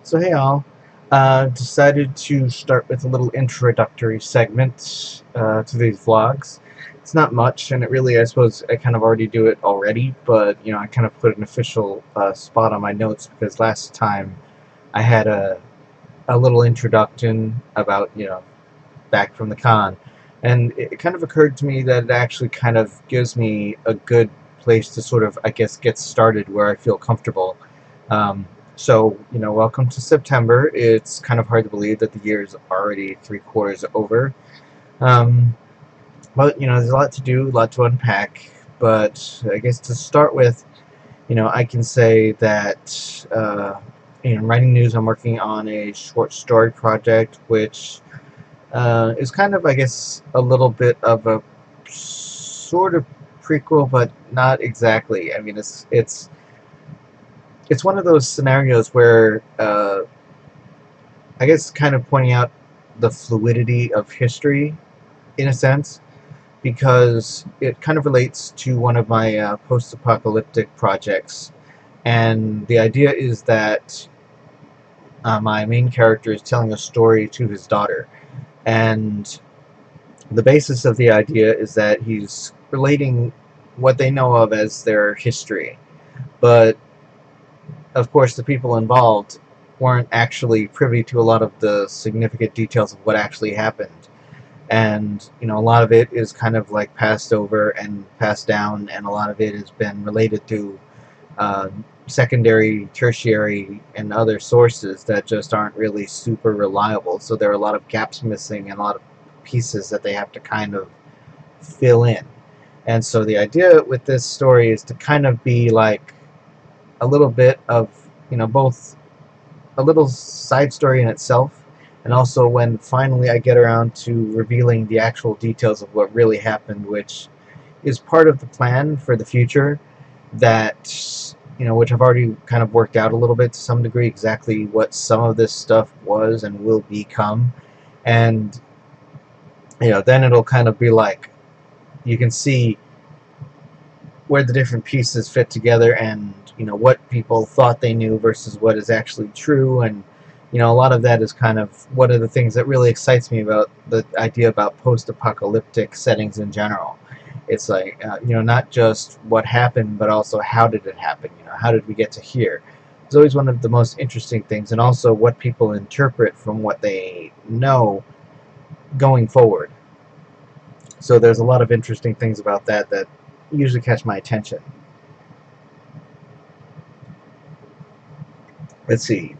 So hey all, decided to start with a little introductory segment to these vlogs. It's not much, and it really, I suppose, I kind of already do it already, but I kind of put an official spot on my notes because last time I had a little introduction about back from the con, and it kind of occurred to me that it actually kind of gives me a good place to sort of, I guess, get started where I feel comfortable. Um, so, welcome to September. It's kind of hard to believe that the year is already 3/4 over. Um, but, there's a lot to do, a lot to unpack. But I guess to start with, I can say that, writing news, I'm working on a short story project, which is kind of, I guess, a little bit of a sort of prequel, but not exactly. I mean, it's one of those scenarios where I guess kind of pointing out the fluidity of history in a sense, because it kind of relates to one of my post-apocalyptic projects, and the idea is that my main character is telling a story to his daughter, and the basis of the idea is that he's relating what they know of as their history, but of course the people involved weren't actually privy to a lot of the significant details of what actually happened. And a lot of it is kind of like passed over and passed down, and a lot of it has been related to uh, secondary, tertiary, and other sources that just aren't really super reliable. So there are a lot of gaps missing and a lot of pieces that they have to kind of fill in. And so the idea with this story is to kind of be like a little bit of, both a little side story in itself, and also when finally I get around to revealing the actual details of what really happened, which is part of the plan for the future, that, which I've already kind of worked out a little bit to some degree, exactly what some of this stuff was and will become. And, then it'll kind of be like, you can see where the different pieces fit together, and what people thought they knew versus what is actually true. And a lot of that is kind of one of the things that really excites me about the idea about post-apocalyptic settings in general. It's like, not just what happened, but also how did it happen. How did we get to here? It's always one of the most interesting things, and also what people interpret from what they know going forward. So there's a lot of interesting things about that that usually catch my attention. Let's see.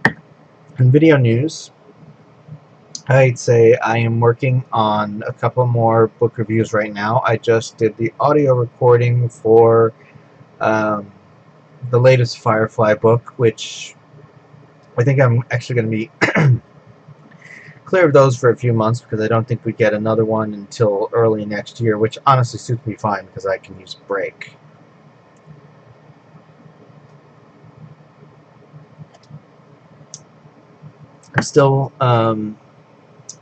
In video news, I'd say I am working on a couple more book reviews right now. I just did the audio recording for um, the latest Firefly book, which I think I'm actually going to be clear of those for a few months, because I don't think we get another one until early next year, which honestly suits me fine because I can use a break. I'm still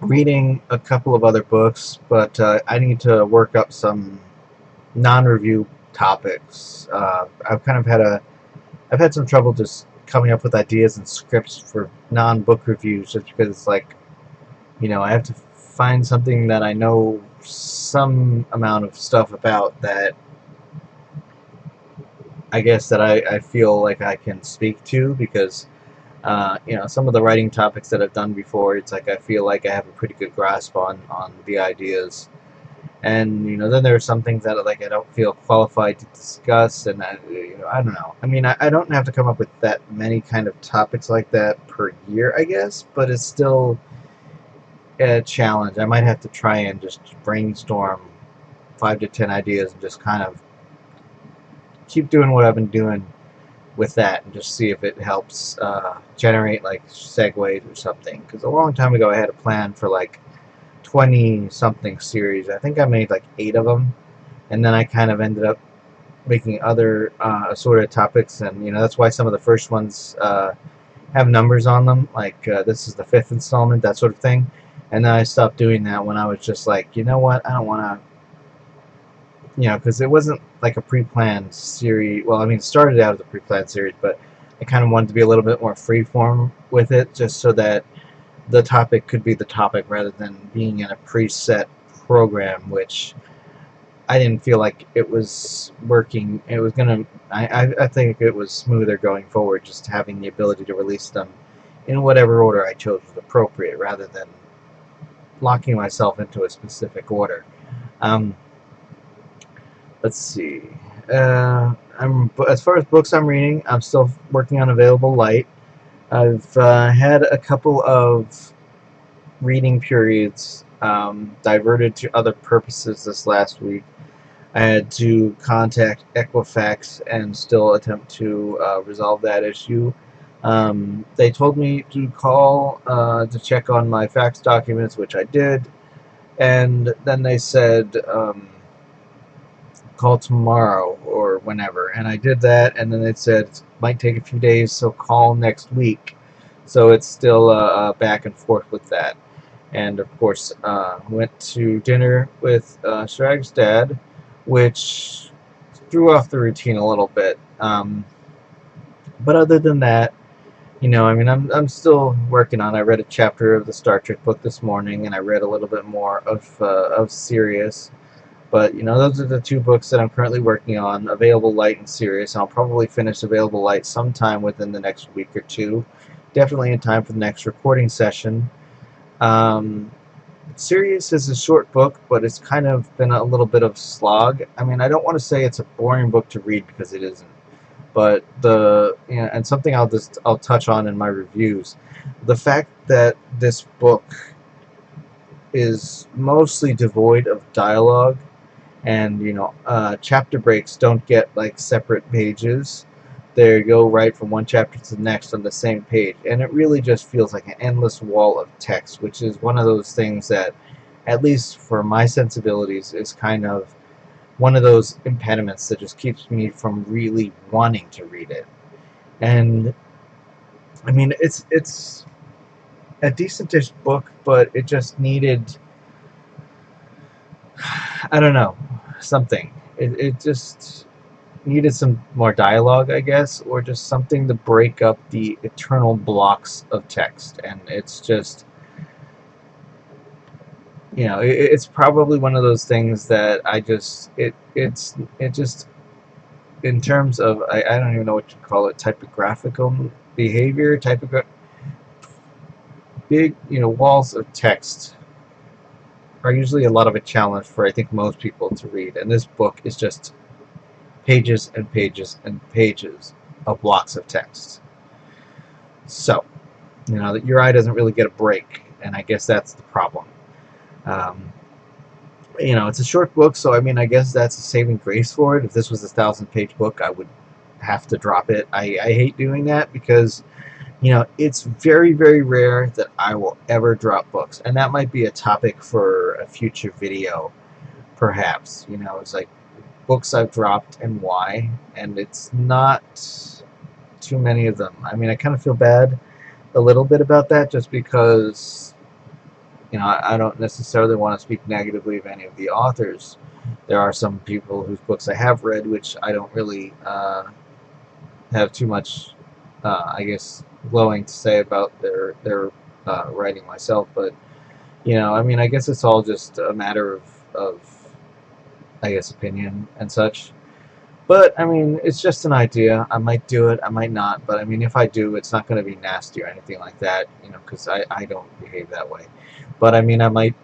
reading a couple of other books, but I need to work up some non-review topics. I've had some trouble just coming up with ideas and scripts for non-book reviews, just because it's like, I have to find something that I know some amount of stuff about, that I guess that I feel like I can speak to, because some of the writing topics that I've done before, it's like I feel like I have a pretty good grasp on the ideas. And then there are some things that like I don't feel qualified to discuss, and I don't know. I mean, I don't have to come up with that many kind of topics like that per year, I guess, but it's still a challenge. I might have to try and just brainstorm 5 to 10 ideas and just kind of keep doing what I've been doing with that, and just see if it helps generate like segues or something. Because a long time ago I had a plan for like 20 something series. I think I made like 8 of them, and then I kind of ended up making other assorted topics, and that's why some of the first ones have numbers on them, like this is the 5th installment, that sort of thing. And then I stopped doing that when I was just like, you know what, I don't want to, because it wasn't like a pre-planned series. Well, I mean, it started out as a pre-planned series, but I kind of wanted to be a little bit more freeform with it, just so that the topic could be the topic rather than being in a preset program, which I didn't feel like it was working. It was gonna. I think it was smoother going forward, just having the ability to release them in whatever order I chose was appropriate, rather than locking myself into a specific order. Um, let's see. As far as books I'm reading, I'm still working on Available Light. I've had a couple of reading periods diverted to other purposes this last week. I had to contact Equifax and still attempt to resolve that issue. They told me to call to check on my fax documents, which I did, and then they said call tomorrow or whenever, and I did that, and then they said it might take a few days, so call next week. So it's still back and forth with that. And of course, went to dinner with Shrag's dad, which threw off the routine a little bit. But other than that, I mean, I'm still working on. I read a chapter of the Star Trek book this morning, and I read a little bit more of Sirius. But those are the two books that I'm currently working on: Available Light and Sirius. And I'll probably finish Available Light sometime within the next week or two, definitely in time for the next recording session. Sirius is a short book, but it's kind of been a little bit of slog. I mean, I don't want to say it's a boring book to read, because it isn't. But and something I'll touch on in my reviews, the fact that this book is mostly devoid of dialogue, and chapter breaks don't get like separate pages. They go right from one chapter to the next on the same page, and it really just feels like an endless wall of text, which is one of those things that, at least for my sensibilities, is kind of one of those impediments that just keeps me from really wanting to read it. And I mean, it's a decentish book, but it just needed, I don't know, something. It just needed some more dialogue, I guess, or just something to break up the eternal blocks of text. And it's just, it's probably one of those things that it's just, in terms of, I don't even know what to call it, typographical behavior, big, walls of text are usually a lot of a challenge for, I think, most people to read. And this book is just pages and pages and pages of blocks of text. So, your eye doesn't really get a break, and I guess that's the problem. It's a short book, so I mean, I guess that's a saving grace for it. If this was a 1,000-page book, I would have to drop it. I hate doing that, because it's very, very rare that I will ever drop books, and that might be a topic for a future video, perhaps. It's like books I've dropped and why, and it's not too many of them. I mean, I kind of feel bad a little bit about that, just because I don't necessarily want to speak negatively of any of the authors. There are some people whose books I have read, which I don't really have too much, I guess, glowing to say about their writing myself. But I mean, I guess it's all just a matter of I guess, opinion and such. But I mean, it's just an idea. I might do it, I might not. But I mean, if I do, it's not going to be nasty or anything like that, because I don't behave that way. But I mean, I might,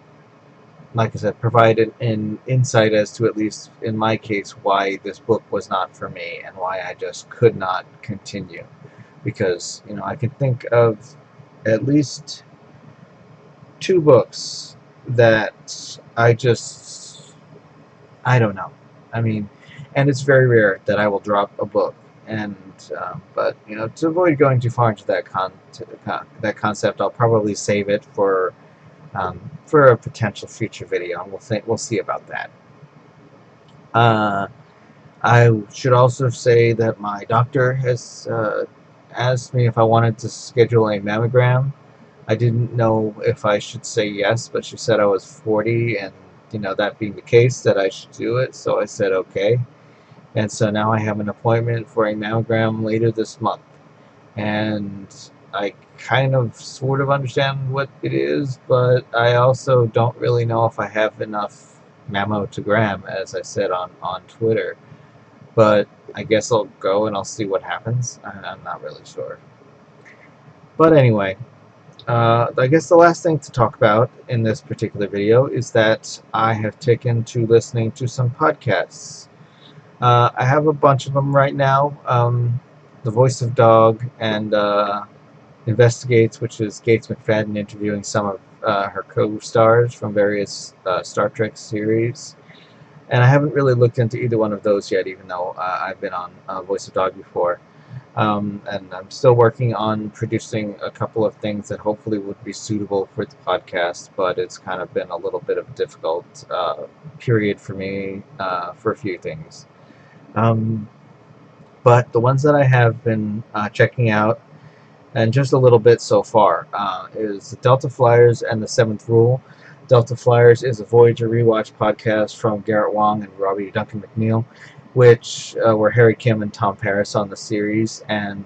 like I said, provide an insight as to, at least in my case, why this book was not for me and why I just could not continue. Because I can think of at least 2 books that I don't know. I mean, and it's very rare that I will drop a book. And but to avoid going too far into that concept, I'll probably save it for a potential future video, and we'll see about that. I should also say that my doctor has asked me if I wanted to schedule a mammogram. I didn't know if I should say yes, but she said I was 40, and that being the case, that I should do it. So I said okay, and so now I have an appointment for a mammogram later this month. and I kind of sort of understand what it is, but I also don't really know if I have enough Mammogram, as I said on Twitter. But I guess I'll go and I'll see what happens. I'm not really sure. But anyway, I guess the last thing to talk about in this particular video is that I have taken to listening to some podcasts. I have a bunch of them right now. The Voice of Dog and Investigates, which is Gates McFadden interviewing some of her co-stars from various Star Trek series. And I haven't really looked into either one of those yet, even though I've been on Voice of Dog before. And I'm still working on producing a couple of things that hopefully would be suitable for the podcast, but it's kind of been a little bit of a difficult period for me for a few things. But the ones that I have been checking out, and just a little bit so far, is the Delta Flyers and the Seventh Rule. Delta Flyers is a Voyager rewatch podcast from Garrett Wang and Robbie Duncan McNeil, which were Harry Kim and Tom Paris on the series, and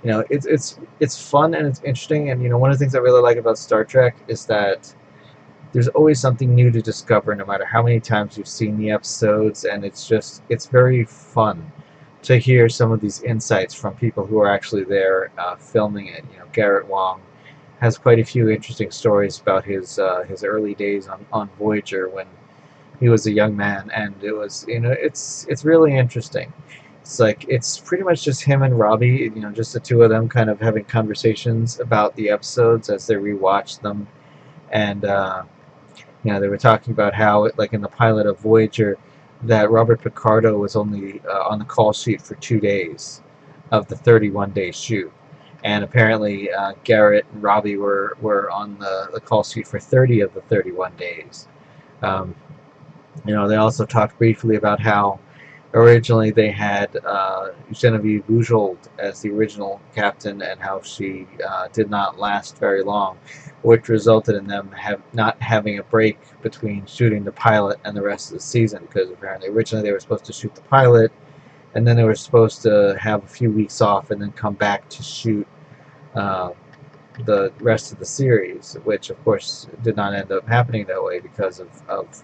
it's fun and it's interesting. And one of the things I really like about Star Trek is that there's always something new to discover, no matter how many times you've seen the episodes, and it's very fun to hear some of these insights from people who are actually there filming it. Garrett Wang has quite a few interesting stories about his early days on Voyager when he was a young man, and it was it's really interesting. It's pretty much just him and Robbie, just the two of them kind of having conversations about the episodes as they rewatch them, and they were talking about how, like in the pilot of Voyager, that Robert Picardo was only on the call sheet for 2 days of the 31-day shoot. And apparently Garrett and Robbie were on the call sheet for 30 of the 31 days. They also talked briefly about how originally they had Genevieve Bujold as the original captain, and how she did not last very long, which resulted in them not having a break between shooting the pilot and the rest of the season, because apparently originally they were supposed to shoot the pilot, and then they were supposed to have a few weeks off and then come back to shoot the rest of the series, which of course did not end up happening that way because of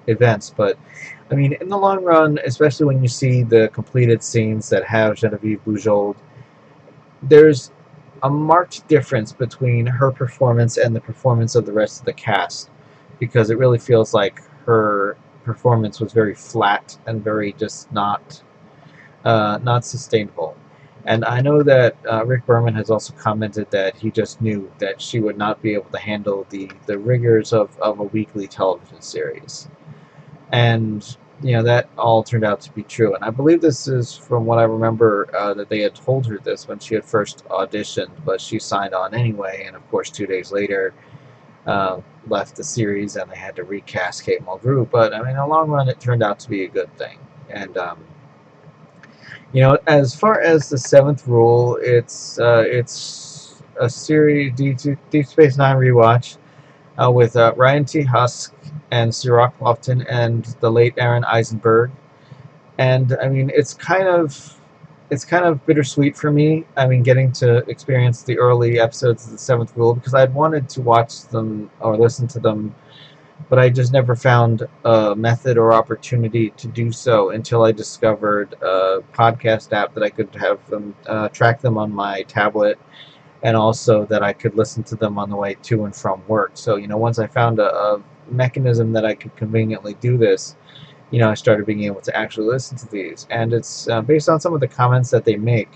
events. But I mean, in the long run, especially when you see the completed scenes that have Genevieve Bujold, there's a marked difference between her performance and the performance of the rest of the cast, because it really feels like her performance was very flat and very just not sustainable. And I know that Rick Berman has also commented that he just knew that she would not be able to handle the rigors of a weekly television series. And that all turned out to be true. And I believe this is, from what I remember, that they had told her this when she had first auditioned, but she signed on anyway. And of course, 2 days later, left the series, and they had to recast Kate Mulgrew. But I mean, in the long run, it turned out to be a good thing. And as far as the Seventh Rule, it's a series, Deep Space Nine rewatch, with Ryan T. Husk and Sirach Lofton and the late Aaron Eisenberg. And I mean, it's kind of bittersweet for me. I mean, getting to experience the early episodes of the Seventh Rule, because I'd wanted to watch them or listen to them, but I just never found a method or opportunity to do so until I discovered a podcast app that I could have them track them on my tablet, and also that I could listen to them on the way to and from work. So once I found a mechanism that I could conveniently do this, I started being able to actually listen to these. And it's based on some of the comments that they make,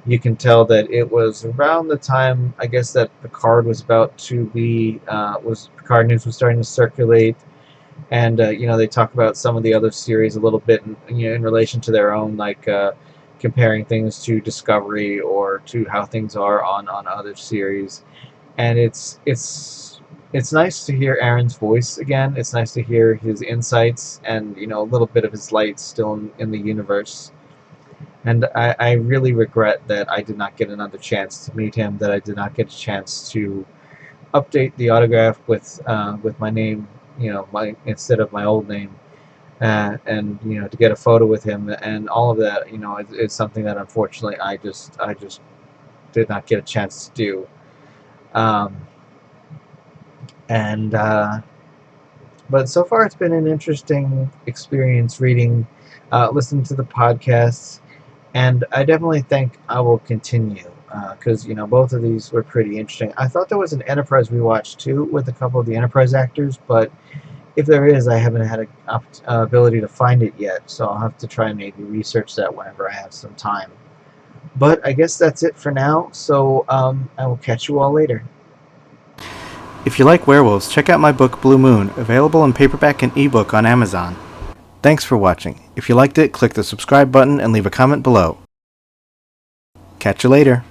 you can tell that it was around the time, I guess, that Picard was about to be, Picard news was starting to circulate, and they talk about some of the other series a little bit in relation to their own, like comparing things to Discovery or to how things are on other series. And it's nice to hear Aaron's voice again. It's nice to hear his insights and a little bit of his light still in the universe. And I really regret that I did not get another chance to meet him, that I did not get a chance to update the autograph with my name, instead of my old name, and to get a photo with him, and all of that. Is something that unfortunately I just did not get a chance to do. Um, and But so far, it's been an interesting experience reading, listening to the podcasts, and I definitely think I will continue because both of these were pretty interesting. I thought there was an Enterprise we watched too with a couple of the Enterprise actors, but if there is, I haven't had an ability to find it yet, so I'll have to try and maybe research that whenever I have some time. But I guess that's it for now, so I will catch you all later. If you like werewolves, check out my book Blue Moon, available in paperback and ebook on Amazon. Thanks for watching. If you liked it, click the subscribe button and leave a comment below. Catch you later.